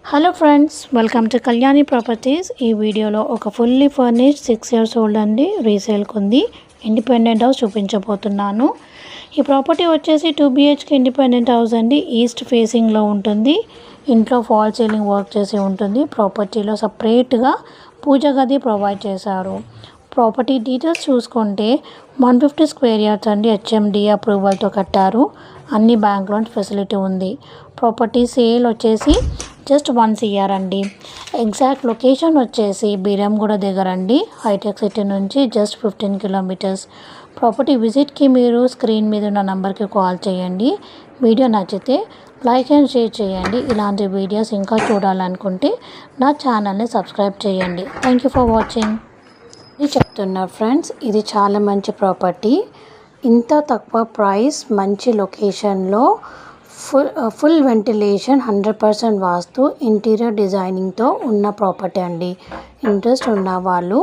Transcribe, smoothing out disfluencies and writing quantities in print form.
Hello friends, welcome to Kalyani properties. ఈ వీడియోలో ఒక ఫుల్లీ ఫర్నిష్డ్ 6 years ఓల్డ్ అండి రీసేల్కి ఉంది. ఇండిపెండెంట్ హౌస్ చూపించబోతున్నాను. ఈ ప్రాపర్టీ వచ్చేసి 2 BHK ఇండిపెండెంట్ హౌస్ అండి. ఈస్ట్ ఫేసింగ్లో ఉంటుంది. ఇంట్లో ఫాల్ సీలింగ్ వర్క్ చేసి ఉంటుంది. ప్రాపర్టీలో సపరేట్గా పూజ గది ప్రొవైడ్ చేశారు. ప్రాపర్టీ డీటెయిల్స్ చూసుకుంటే 150 square yards అండి. HMD అప్రూవల్తో కట్టారు. అన్ని బ్యాంక్ లోన్స్ ఫెసిలిటీ ఉంది. ప్రాపర్టీ సేల్ వచ్చేసి జస్ట్ 1 CR అండి. ఎగ్జాక్ట్ లొకేషన్ వచ్చేసి బీరంగూడ దగ్గర అండి. హైటెక్ సిటీ నుంచి జస్ట్ 15 kilometers. ప్రాపర్టీ విజిట్కి మీరు స్క్రీన్ మీద ఉన్న నెంబర్కి కాల్ చేయండి. వీడియో నచ్చితే లైక్ అండ్ షేర్ చేయండి. ఇలాంటి వీడియోస్ ఇంకా చూడాలనుకుంటే నా ఛానల్ని సబ్స్క్రైబ్ చేయండి. Thank you for watching. ఇది చెప్తున్నా ఫ్రెండ్స్, ఇది చాలా మంచి ప్రాపర్టీ. ఇంత తక్కువ ప్రైస్, మంచి లొకేషన్లో ఫుల్ వెంటిలేషన్, 100% వాస్తు, ఇంటీరియర్ డిజైనింగ్తో ఉన్న ప్రాపర్టీ అండి. ఇంట్రెస్ట్ ఉన్న వాళ్ళు